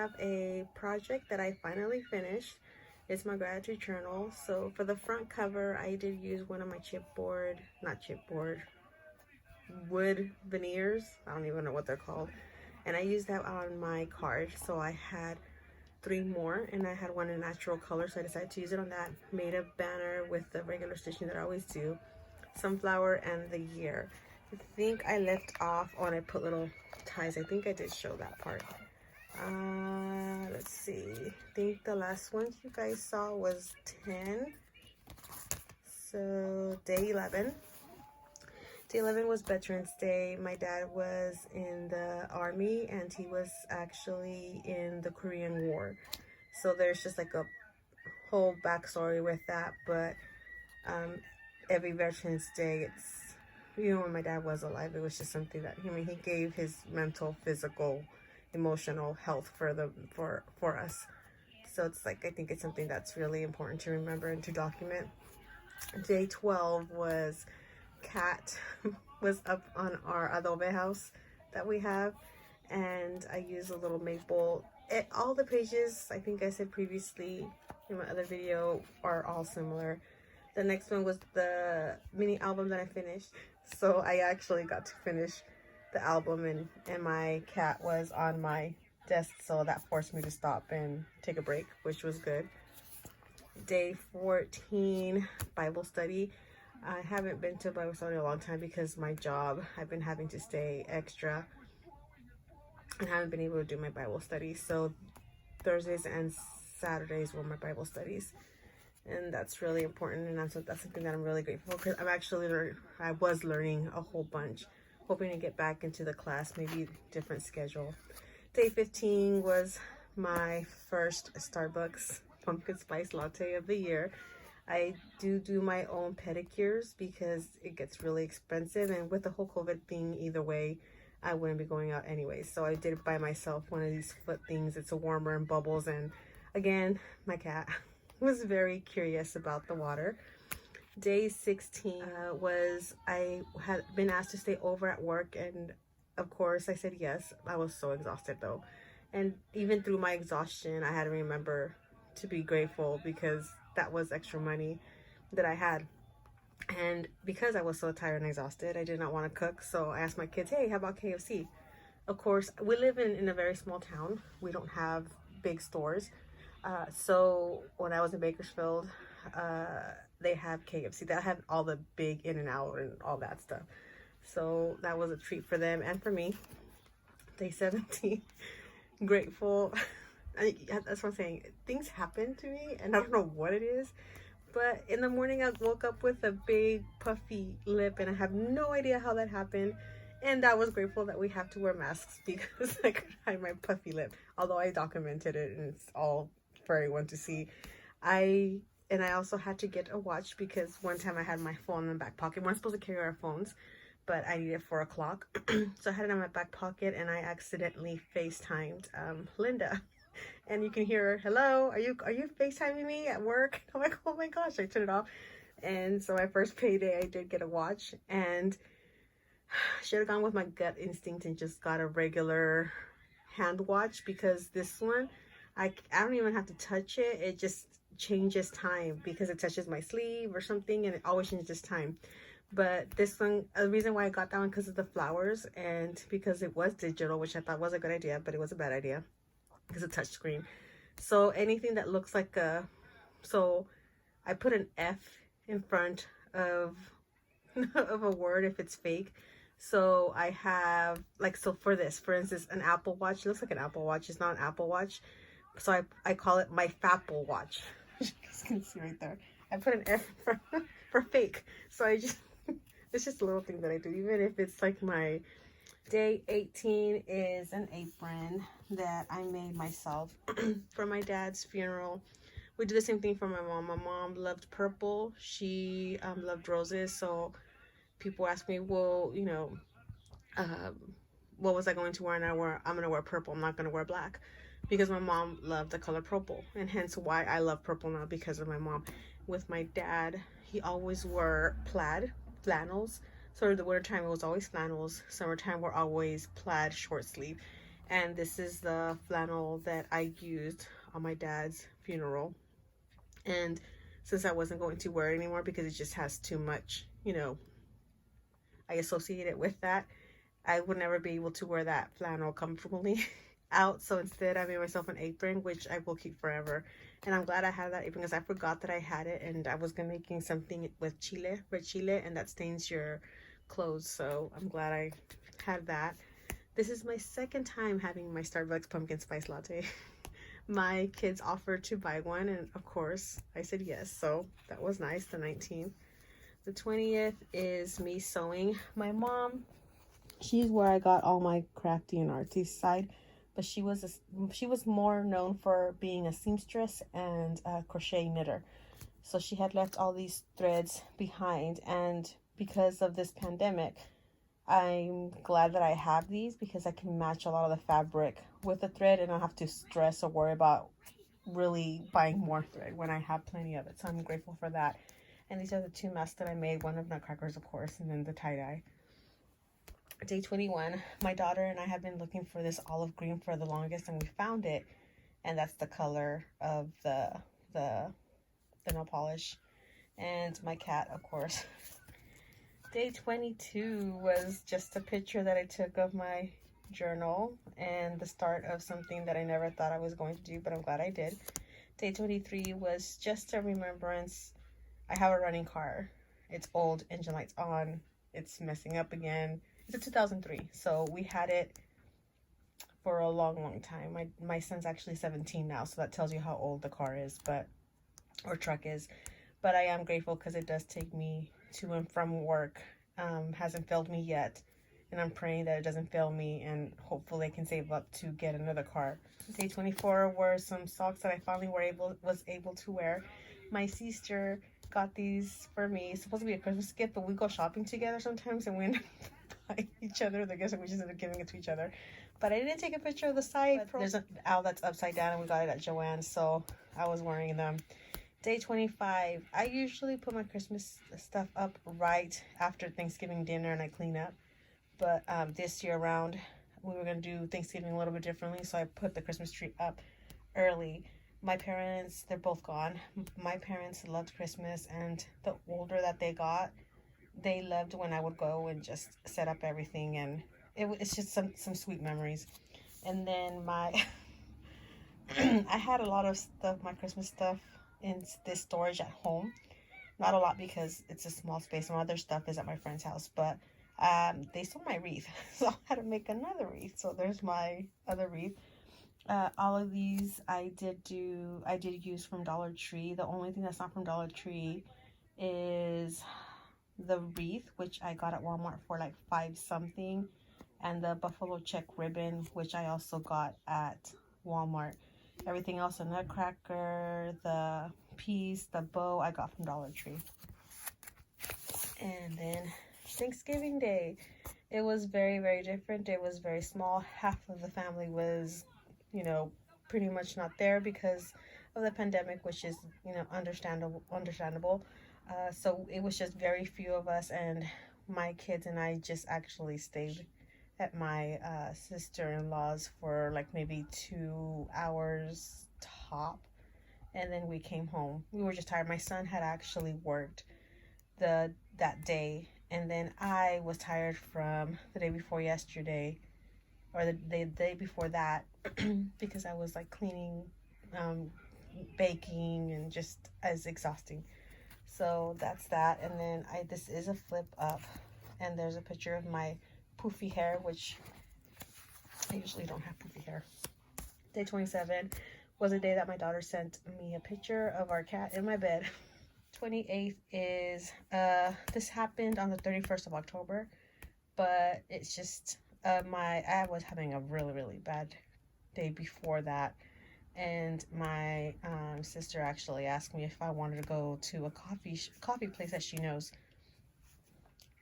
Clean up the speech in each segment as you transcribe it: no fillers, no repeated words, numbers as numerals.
have a project that I finally finished. It's my gratitude journal. So for the front cover, I did use one of my wood veneers. I don't even know what they're called. And I used that on my card. So I had three more, and I had one in natural color, so I decided to use it on that. Made a banner with the regular stitching that I always do, sunflower and the year. I think I left off on I put little ties. I think I did show that part. Let's see, I think the last one you guys saw was 10. So day 11 was Veterans Day. My dad was in the army, and he was actually in the Korean War, so there's just like a whole backstory with that. But every Veterans Day, it's, when my dad was alive, it was just something that he gave his mental, physical, emotional health for us. So it's like, I think it's something that's really important to remember and to document. Day 12 was Cat was up on our adobe house that we have, and I use a little maple. All the pages, I think I said previously in my other video, are all similar. The next one was the mini album that I finished. So I actually got to finish the album, and my cat was on my desk, so that forced me to stop and take a break, which was good. Day 14, Bible study. I haven't been to Bible study in a long time because my job, I've been having to stay extra and haven't been able to do my Bible study. So Thursdays and Saturdays were my Bible studies, and that's really important, and that's something that I'm really grateful for, because I was learning a whole bunch, hoping to get back into the class, maybe different schedule. Day 15 was my first Starbucks pumpkin spice latte of the year. I do my own pedicures because it gets really expensive, and with the whole COVID thing, either way, I wouldn't be going out anyway. So I did it by myself, one of these foot things. It's a warmer and bubbles, and again, my cat was very curious about the water. Day 16 was, I had been asked to stay over at work, and of course I said yes. I was so exhausted though, and even through my exhaustion, I had to remember to be grateful because that was extra money that I had. And because I was so tired and exhausted, I did not want to cook, so I asked my kids, hey, how about KFC? Of course, we live in a very small town. We don't have big stores. So when I was in Bakersfield, they have KFC. They have all the big In-N-Out and all that stuff. So that was a treat for them and for me. Day 17, grateful. That's what I'm saying. Things happen to me, and I don't know what it is. But in the morning, I woke up with a big puffy lip, and I have no idea how that happened. And I was grateful that we have to wear masks because I could hide my puffy lip. Although I documented it, and it's all for everyone to see. I also had to get a watch because one time I had my phone in the back pocket. We're not supposed to carry our phones, but I needed 4 o'clock. So I had it in my back pocket, and I accidentally FaceTimed Linda. And you can hear her, hello, are you FaceTiming me at work? I'm like, oh my gosh, I turned it off. And so my first payday, I did get a watch, and should have gone with my gut instinct and just got a regular hand watch, because this one, I don't even have to touch it. It just changes time because it touches my sleeve or something, and it always changes time. But this one, the reason why I got that one, because of the flowers, and because it was digital, which I thought was a good idea, but it was a bad idea because it's a touch screen. So anything that looks like so I put an F in front of of a word if it's fake. So I have, like, so for this, for instance, an Apple Watch. It looks like an Apple Watch. It's not an Apple Watch. So I call it my Fapple Watch. You guys can see right there. I put an F for fake. So it's just a little thing that I do, even if it's like my... Day 18 is an apron that I made myself for my dad's funeral. We did the same thing for my mom. My mom loved purple. She loved roses. So people ask me, well, what was I going to wear? And I'm going to wear purple. I'm not going to wear black, because my mom loved the color purple, and hence why I love purple now, because of my mom. With my dad, he always wore plaid flannels. So in the wintertime, it was always flannels. Summertime, we're always plaid short sleeve. And this is the flannel that I used on my dad's funeral. And since I wasn't going to wear it anymore because it just has too much, I associate it with that, I would never be able to wear that flannel comfortably out. So instead, I made myself an apron, which I will keep forever. And I'm glad I had that apron because I forgot that I had it, and I was gonna making something with chile, red chile, and that stains your clothes. So I'm glad I had that. This is my second time having my Starbucks pumpkin spice latte. My kids offered to buy one, and of course I said yes. So that was nice. The 19th. The 20th is me sewing. My mom, she's where I got all my crafty and artsy side, but she was more known for being a seamstress and a crochet knitter. So she had left all these threads behind, and because of this pandemic, I'm glad that I have these because I can match a lot of the fabric with the thread and I don't have to stress or worry about really buying more thread when I have plenty of it. So I'm grateful for that. And these are the two masks that I made, one of nutcrackers, of course, and then the tie-dye. Day 21, my daughter and I have been looking for this olive green for the longest, and we found it, and that's the color of the nail polish. And my cat, of course. Day 22 was just a picture that I took of my journal and the start of something that I never thought I was going to do, but I'm glad I did. Day 23 was just a remembrance. I have a running car. It's old, engine light's on, it's messing up again. It's a 2003, so we had it for a long time. My son's actually 17 now, so that tells you how old the car is, or truck is. But I am grateful because it does take me to and from work. Hasn't failed me yet, and I'm praying that it doesn't fail me, and hopefully I can save up to get another car. Day 24 were some socks that I finally was able to wear. My sister got these for me. It's supposed to be a Christmas gift, but we go shopping together sometimes, and we end up buying each other the gifts, and we just end up giving it to each other. But I didn't take a picture of the site. There's an owl that's upside down, and we got it at Joann's, so I was wearing them. Day 25, I usually put my Christmas stuff up right after Thanksgiving dinner and I clean up. But this year around, we were going to do Thanksgiving a little bit differently, so I put the Christmas tree up early. My parents, they're both gone. My parents loved Christmas, and the older that they got, they loved when I would go and just set up everything, and it's just some sweet memories. And then I had a lot of stuff, my Christmas stuff, in this storage at home. Not a lot because it's a small space. Some other stuff is at my friend's house, but they stole my wreath, so I had to make another wreath. So there's my other wreath. All of these I did use from Dollar Tree. The only thing that's not from Dollar Tree is the wreath, which I got at Walmart for like $5 something, and the buffalo check ribbon, which I also got at Walmart. Everything else, the nutcracker, the piece, the bow, I got from Dollar Tree. And then Thanksgiving Day, it was very, very different. It was very small. Half of the family was, pretty much not there because of the pandemic, which is, understandable. So it was just very few of us, and my kids and I just actually stayed at my sister-in-law's for like maybe 2 hours top, and then we came home. We were just tired. My son had actually worked that day, and then I was tired from the day before yesterday, or the day before that, because I was like cleaning, baking, and just as exhausting. So that's that. And then this is a flip up, and there's a picture of my poofy hair, which I usually don't have poofy hair. Day 27 was a day that my daughter sent me a picture of our cat in my bed. 28th is this happened on the 31st of October, but it's just I was having a really bad day before that, and my sister actually asked me if I wanted to go to a coffee place that she knows,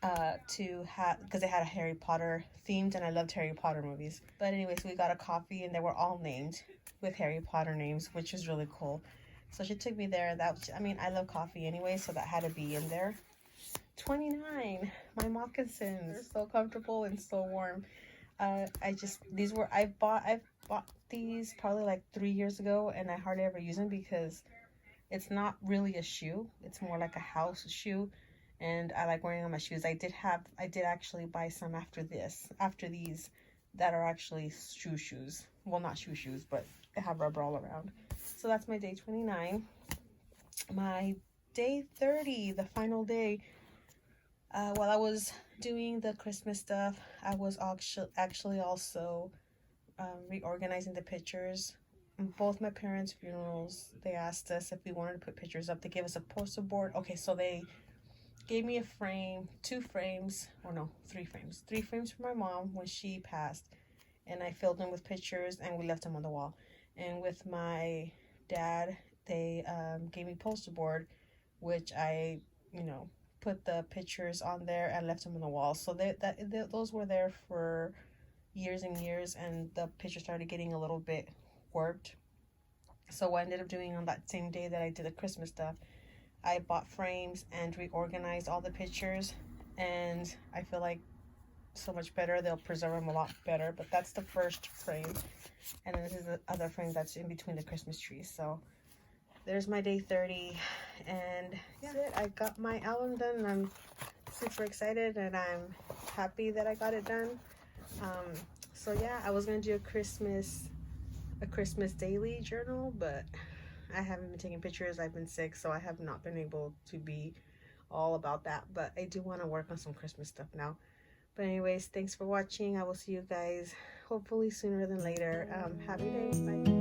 because they had a Harry Potter themed, and I loved Harry Potter movies. But anyways, we got a coffee, and they were all named with Harry Potter names, which was really cool. So she took me there. I love coffee anyway, so that had to be in there. 29, my moccasins. They're so comfortable and so warm. I've bought these probably like 3 years ago, and I hardly ever use them because it's not really a shoe. It's more like a house shoe, and I like wearing on my shoes. I did actually buy some after these that are actually shoes. Well, not shoes, but they have rubber all around. So that's my day 29. My day 30, the final day. While I was doing the Christmas stuff, I was actually also reorganizing the pictures. Both my parents' funerals, they asked us if we wanted to put pictures up. They gave us a poster board. Okay, so they gave me a frame, 2 frames, or no, 3 frames. 3 frames for my mom when she passed, and I filled them with pictures, and we left them on the wall. And with my dad, they gave me poster board, which I, put the pictures on there and left them on the wall. So those were there for years and years, and the picture started getting a little bit warped. So what I ended up doing on that same day that I did the Christmas stuff, I bought frames and reorganized all the pictures, and I feel like so much better. They'll preserve them a lot better. But that's the first frame, and then this is the other frame that's in between the Christmas trees. So there's my day 30, and yeah, that's it. I got my album done, and I'm super excited, and I'm happy that I got it done. So yeah, I was gonna do a Christmas daily journal, but I haven't been taking pictures. I've been sick, so I have not been able to be all about that, but I do want to work on some Christmas stuff now. But anyways, thanks for watching. I will see you guys hopefully sooner than later. Happy day. Bye.